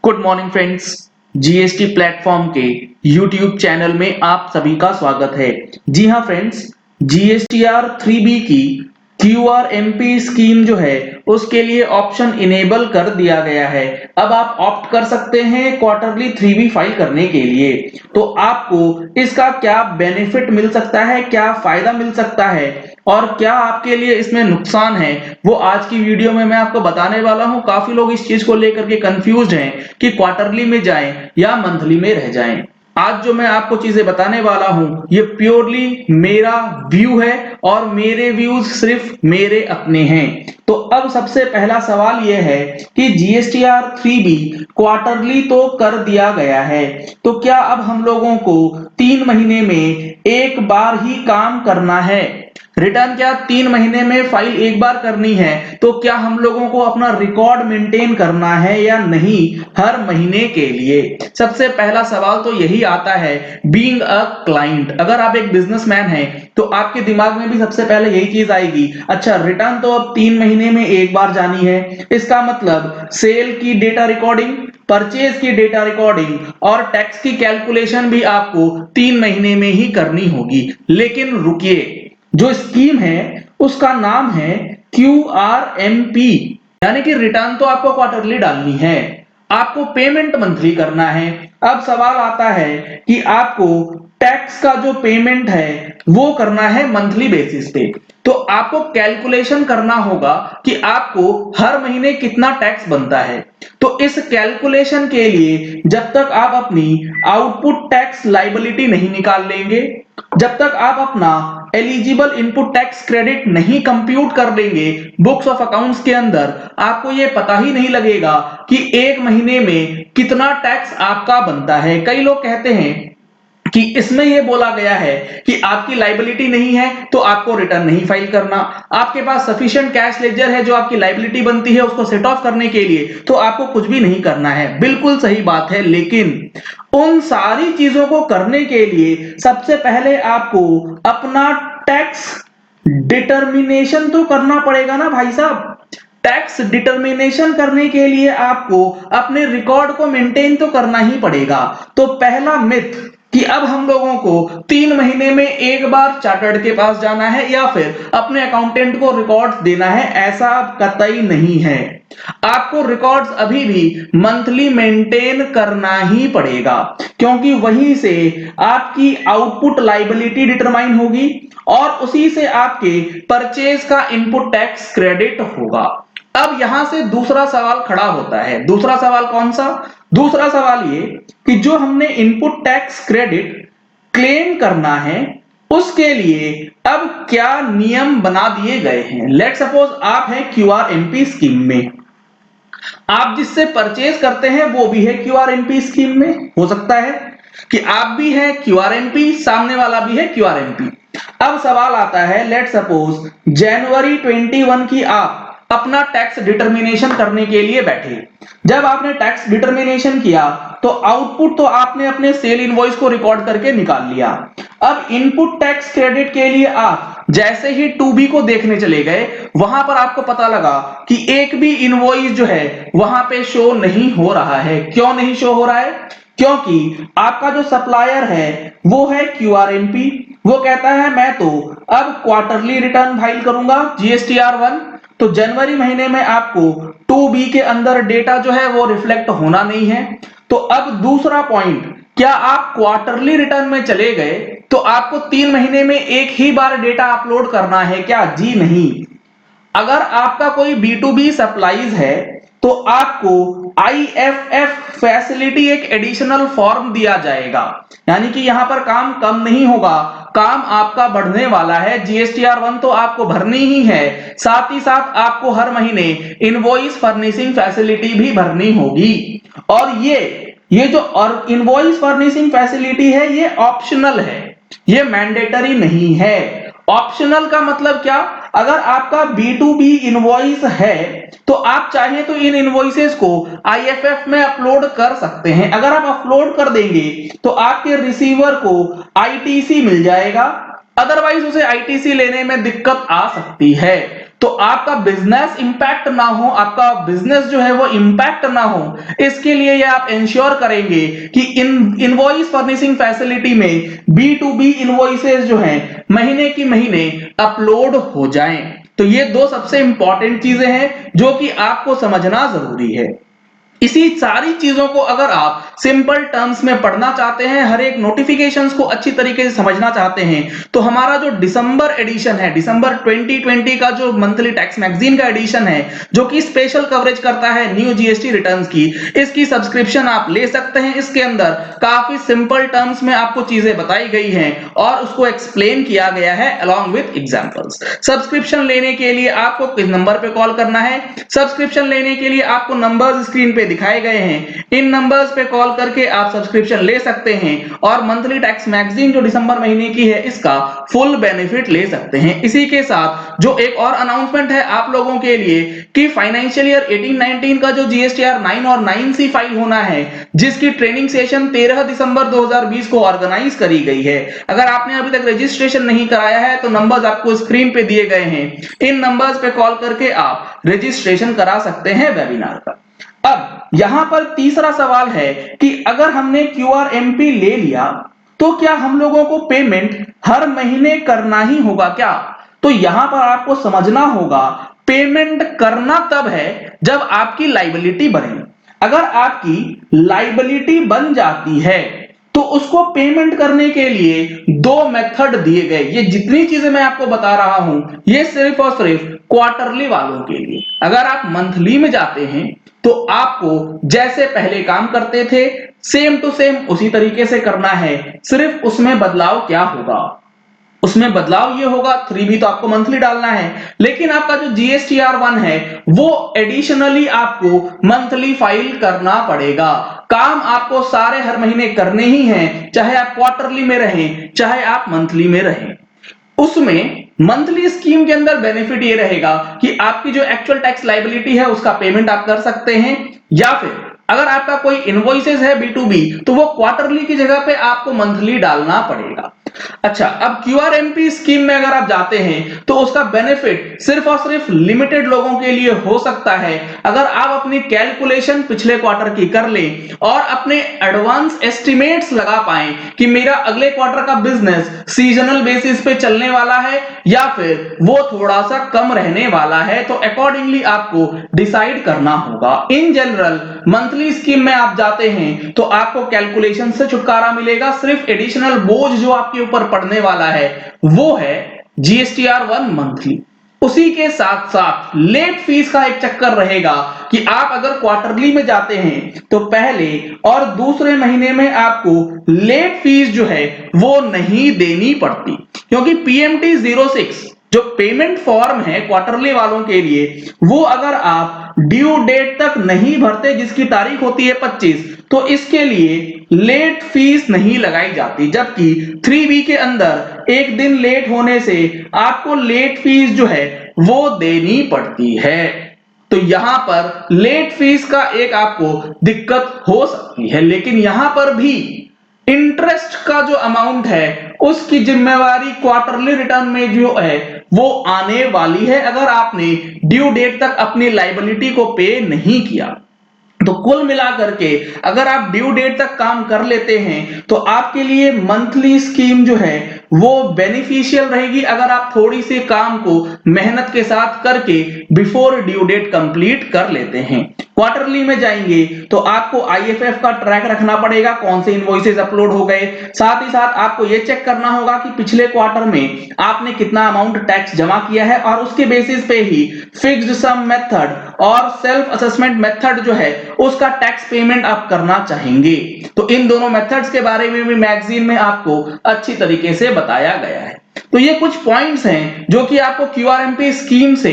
Good morning friends. GST platform के YouTube channel में आप सभी का स्वागत है। जी हाँ फ्रेंड्स, जीएसटीआर 3B की क्यूआरएमपी स्कीम जो है उसके लिए ऑप्शन इनेबल कर दिया गया है। अब आप ऑप्ट कर सकते हैं क्वार्टरली 3B फाइल करने के लिए। तो आपको इसका क्या बेनिफिट मिल सकता है, क्या फायदा मिल सकता है और क्या आपके लिए इसमें नुकसान है, वो आज की वीडियो में मैं आपको बताने वाला हूं। काफी लोग इस चीज को लेकर के कंफ्यूज्ड हैं कि क्वार्टरली में जाएं या मंथली में रह जाएं। आज जो मैं आपको चीजें बताने वाला हूं ये प्योरली मेरा व्यू है और मेरे व्यूज सिर्फ मेरे अपने हैं। तो अब सबसे पहला सवाल यह है कि जीएसटीआर 3B क्वार्टरली तो कर दिया गया है, तो क्या अब हम लोगों को 3 महीने में एक बार ही काम करना है? रिटर्न क्या 3 महीने में फाइल एक बार करनी है? तो क्या हम लोगों को अपना रिकॉर्ड मेंटेन करना है या नहीं हर महीने के लिए? सबसे पहला सवाल तो यही आता है। बीइंग अ क्लाइंट, अगर आप एक बिजनेसमैन हैं तो आपके दिमाग में भी सबसे पहले यही चीज आएगी, अच्छा रिटर्न तो अब 3 महीने में एक बार जानी है, इसका मतलब सेल की डेटा रिकॉर्डिंग, परचेज की डेटा रिकॉर्डिंग और टैक्स की कैलकुलेशन भी आपको 3 महीने में ही करनी होगी। लेकिन रुकिए, जो स्कीम है उसका नाम है क्यूआरएमपी, यानी कि रिटर्न तो आपको क्वार्टरली डालनी है, आपको पेमेंट मंथली करना है। अब सवाल आता है कि आपको टैक्स का जो पेमेंट है वो करना है मंथली बेसिस पे। तो आपको कैलकुलेशन करना होगा कि आपको हर महीने कितना टैक्स बनता है। तो इस कैलकुलेशन के लिए जब तक आप अपनी आउटपुट टैक्स लायबिलिटी नहीं निकाल लेंगे, जब तक आप अपना एलिजिबल इनपुट टैक्स क्रेडिट नहीं कंप्यूट कर लेंगे बुक्स ऑफ अकाउंट्स के अंदर, आपको यह पता ही नहीं लगेगा कि एक महीने में कितना टैक्स आपका बनता है। कई लोग कहते हैं कि इसमें यह बोला गया है कि आपकी लायबिलिटी नहीं है तो आपको रिटर्न नहीं फाइल करना, आपके पास सफिशिएंट कैश लेजर है जो आपकी लायबिलिटी बनती है उसको सेट ऑफ करने के लिए, तो आपको कुछ भी नहीं करना है। बिल्कुल सही बात है, लेकिन उन सारी चीजों को करने के लिए सबसे पहले आपको अपना टैक्स डिटर्मिनेशन तो करना पड़ेगा ना भाई साहब। टैक्स डिटर्मिनेशन करने के लिए आपको अपने रिकॉर्ड को मेंटेन तो करना ही पड़ेगा। तो पहला मिथ कि अब हम लोगों को 3 महीने में एक बार चार्टर्ड के पास जाना है या फिर अपने अकाउंटेंट को रिकॉर्ड्स देना है, ऐसा कतई नहीं है। आपको रिकॉर्ड्स अभी भी मंथली मेंटेन करना ही पड़ेगा, क्योंकि वहीं से आपकी आउटपुट लायबिलिटी डिटरमाइन होगी और उसी से आपके परचेज का इनपुट टैक्स क्रेडिट होगा। अब यहां से दूसरा सवाल खड़ा होता है। दूसरा सवाल कौन सा? दूसरा सवाल ये कि जो हमने इनपुट टैक्स क्रेडिट क्लेम करना है उसके लिए अब क्या नियम बना दिए गए हैं। लेट सपोज आप हैं क्यूआरएमपी स्कीम में, आप जिससे परचेज करते हैं वो भी है क्यूआरएमपी स्कीम में। हो सकता है कि आप भी हैं क्यूआरएमपी, सामने वाला भी है क्यूआरएमपी। अब सवाल आता है, लेट सपोज जनवरी 21 की आप अपना टैक्स डिटर्मिनेशन करने के लिए बैठे। जब आपने टैक्स डिटर्मिनेशन किया तो आउटपुट तो आपने अपने सेल इनवॉइस को रिकॉर्ड करके निकाल लिया। अब इनपुट टैक्स क्रेडिट के लिए आप जैसे ही 2B को देखने चले गए, वहां पर आपको पता लगा कि एक भी इनवॉइस जो है वहां पे शो नहीं हो रहा है। क्यों नहीं शो हो रहा है? क्योंकि आपका जो सप्लायर है वो है क्यूआरएमपी। वो कहता है मैं तो अब क्वार्टरली रिटर्न फाइल करूंगा जीएसटीआर 1, तो जनवरी महीने में आपको 2B के अंदर डेटा जो है वो रिफ्लेक्ट होना नहीं है। तो अब दूसरा पॉइंट, क्या आप क्वार्टरली रिटर्न में चले गए तो आपको 3 महीने में एक ही बार डेटा अपलोड करना है क्या? जी नहीं। अगर आपका कोई B2B सप्लाईज है तो आपको IFF फैसिलिटी एक एडिशनल फॉर्म दिया जाएगा, यानी कि यहां पर काम कम नहीं होगा, काम आपका बढ़ने वाला है। जीएसटीआर 1 तो आपको भरनी ही है, साथ ही साथ आपको हर महीने इनवॉइस फर्निशिंग फैसिलिटी भी भरनी होगी। और ये जो और इनवॉइस फर्निशिंग फैसिलिटी है ये ऑप्शनल है, ये मैंडेटरी नहीं है। ऑप्शनल का मतलब क्या? अगर आपका B2B इनवॉइस है तो आप चाहें तो इन इनवॉइसेस को IFF में अपलोड कर सकते हैं। अगर आप अपलोड कर देंगे तो आपके रिसीवर को ITC मिल जाएगा, अदरवाइज उसे ITC लेने में दिक्कत आ सकती है। तो आपका बिजनेस इंपैक्ट ना हो, आपका बिजनेस जो है वो इंपैक्ट ना हो, इसके लिए ये आप इंश्योर करेंगे कि इनवॉइस फर्निशिंग फैसिलिटी में B2B इनवॉइसेस जो हैं महीने की महीने अपलोड हो जाएं। तो ये दो सबसे इंपॉर्टेंट चीजें हैं जो कि आपको समझना जरूरी है। इसी सारी चीजों को अगर आप सिंपल टर्म्स में पढ़ना चाहते हैं, हर एक नोटिफिकेशंस को अच्छी तरीके से समझना चाहते हैं, तो हमारा जो दिसंबर एडिशन है, दिसंबर 2020 का जो मंथली टैक्स मैगजीन का एडिशन है, जो कि स्पेशल कवरेज करता है न्यू जीएसटी रिटर्न्स की, इसकी सब्सक्रिप्शन आप ले सकते हैं। इसके अंदर काफी सिंपल टर्म्स में आपको चीजें बताई गई हैं और उसको एक्सप्लेन किया गया है अलॉन्ग विथ एग्जांपल्स। सब्सक्रिप्शन लेने के लिए आपको किस नंबर पे कॉल करना है? सब्सक्रिप्शन लेने के लिए आपको नंबर्स स्क्रीन पे दिखाए गए हैं, इन नंबर्स पे कॉल करके आप सब्सक्रिप्शन ले सकते हैं और मंथली टैक्स मैगजीन जो दिसंबर महीने की है इसका फुल बेनिफिट ले सकते हैं। इसी के साथ जो एक और अनाउंसमेंट है आप लोगों के लिए कि फाइनेंशियल ईयर 18-19 का जो जीएसटीआर 9 और 9C फाइल होना है, जिसकी ट्रेनिंग सेशन 13 दिसंबर 2020 को ऑर्गेनाइज करी गई है। अगर आपने अभी तक रजिस्ट्रेशन नहीं कराया है तो नंबर्स आपको स्क्रीन पे दिए गए हैं, इन नंबर्स पे कॉल करके आप रजिस्ट्रेशन करा सकते हैं वेबिनार का। अब यहां पर तीसरा सवाल है कि अगर हमने QRMP ले लिया तो क्या हम लोगों को पेमेंट हर महीने करना ही होगा क्या? तो यहां पर आपको समझना होगा पेमेंट करना तब है जब आपकी लायबिलिटी बने। अगर आपकी लायबिलिटी बन जाती है तो उसको पेमेंट करने के लिए दो मेथड दिए गए। ये जितनी चीजें मैं आपको बता रहा हूं ये सिर्फ और सिर्फ क्वार्टरली वालों के लिए। अगर आप मंथली में जाते हैं तो आपको जैसे पहले काम करते थे सेम टू सेम उसी तरीके से करना है। सिर्फ उसमें बदलाव क्या होगा? उसमें बदलाव ये होगा 3B तो आपको मंथली डालना है, लेकिन आपका जो GSTR1 है वो एडिशनली आपको मंथली फाइल करना पड़ेगा। काम आपको सारे हर महीने करने ही हैं, चाहे आप क्वार्टरली में रहें चाहे आप मंथली में रहें। उसमें मंथली स्कीम के अंदर बेनिफिट ये रहेगा कि आपकी जो एक्चुअल टैक्स लायबिलिटी है उसका पेमेंट आप कर सकते हैं, या फिर अगर आपका कोई इनवॉइसेस है B2B तो वो क्वार्टरली की जगह पे आपको मंथली डालना पड़ेगा। अच्छा, अब QRMP स्कीम में अगर आप जाते हैं तो उसका बेनिफिट सिर्फ और सिर्फ लिमिटेड लोगों के लिए हो सकता है। अगर आप अपनी कैलकुलेशन पिछले क्वार्टर की कर लें और अपने एडवांस एस्टिमेट्स लगा पाएं कि मेरा अगले क्वार्टर का बिजनेस सीजनल बेसिस पे चलने वाला है या फिर वो थोड़ा सा कम रहने वाला है, तो अकॉर्डिंगली आपको डिसाइड करना होगा। इन जनरल मंथली स्कीम में आप जाते हैं तो आपको कैलकुलेशन से छुटकारा मिलेगा। सिर्फ एडिशनल बोझ जो आपके ऊपर पड़ने वाला है वो है GSTR1 मंथली। उसी के साथ साथ लेट फीस का एक चक्कर रहेगा कि आप अगर क्वार्टरली में जाते हैं तो पहले और दूसरे महीने में आपको लेट फीस जो है वो नहीं देनी पड़ती, क्योंकि PMT 06 जो पेमेंट फॉर्म है क्वार्टरली वालों के लिए, वो अगर आप ड्यू डेट तक नहीं भरते जिसकी तारीख होती है 25, तो इसके लिए लेट फीस नहीं लगाई जाती। जबकि 3B के अंदर एक दिन लेट होने से आपको लेट फीस जो है वो देनी पड़ती है। तो यहां पर लेट फीस का एक आपको दिक्कत हो सकती है, लेकिन यहां पर भी इंटरेस्ट का जो अमाउंट है उसकी जिम्मेवारी क्वार्टरली रिटर्न में जो है वो आने वाली है, अगर आपने ड्यू डेट तक अपनी लायबिलिटी को पे नहीं किया। तो कुल मिलाकर के अगर आप ड्यू डेट तक काम कर लेते हैं तो आपके लिए मंथली स्कीम जो है वो बेनिफिशियल रहेगी, अगर आप थोड़ी सी काम को मेहनत के साथ करके बिफोर ड्यू डेट कंप्लीट कर लेते हैं। क्वार्टरली में जाएंगे तो आपको IFF का ट्रैक रखना पड़ेगा, कौन से इनवॉइसेस अपलोड हो गए। साथ ही साथ आपको यह चेक करना होगा कि पिछले क्वार्टर में आपने कितना अमाउंट टैक्स जमा किया है, और उसके बेसिस पे ही फिक्स्ड सम मेथड और सेल्फ असेसमेंट मेथड जो है उसका टैक्स पेमेंट आप करना चाहेंगे। तो इन दोनों मेथड्स के बारे में भी मैगजीन में आपको अच्छी तरीके से बताया गया है। तो ये कुछ पॉइंट्स हैं जो कि आपको QRMP स्कीम से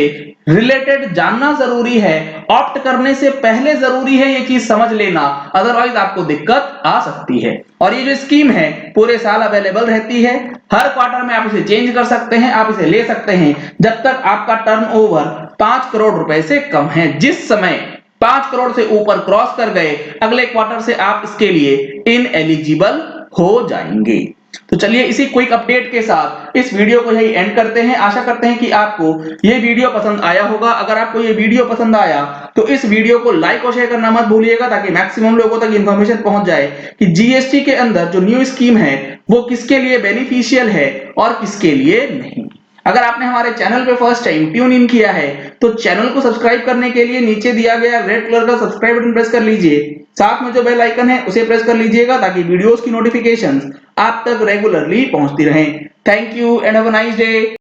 रिलेटेड जानना जरूरी है। ऑप्ट करने से पहले जरूरी है ये चीज समझ लेना, अदरवाइज आपको दिक्कत आ सकती है। और ये जो स्कीम है पूरे साल अवेलेबल रहती है, हर क्वार्टर में आप इसे चेंज कर सकते हैं, आप इसे ले सकते हैं जब तक आपका टर्नओवर 5 करोड़ रुपए से कम है। जिस समय 5 करोड़ से ऊपर क्रॉस कर गए अगले क्वार्टर से आप इसके लिए इनएलिजिबल हो जाएंगे। तो चलिए इसी क्विक अपडेट के साथ इस वीडियो को यही एंड करते हैं। आशा करते हैं कि आपको ये वीडियो पसंद आया होगा। अगर आपको ये वीडियो पसंद आया तो इस वीडियो को लाइक और शेयर करना मत भूलिएगा, ताकि मैक्सिमम लोगों तक इंफॉर्मेशन पहुंच जाए कि जीएसटी के अंदर जो न्यू स्कीम है वो किसके लिए बेनिफिशियल है और किसके लिए नहीं। अगर आपने हमारे चैनल पे फर्स्ट टाइम ट्यून इन किया है तो चैनल को सब्सक्राइब करने के लिए नीचे दिया गया रेड कलर का सब्सक्राइब बटन प्रेस कर लीजिए। साथ में जो बेल आइकन है उसे प्रेस कर लीजिएगा, ताकि वीडियोस की नोटिफिकेशंस आप तक रेगुलरली पहुंचती रहें। Thank you and have a nice day.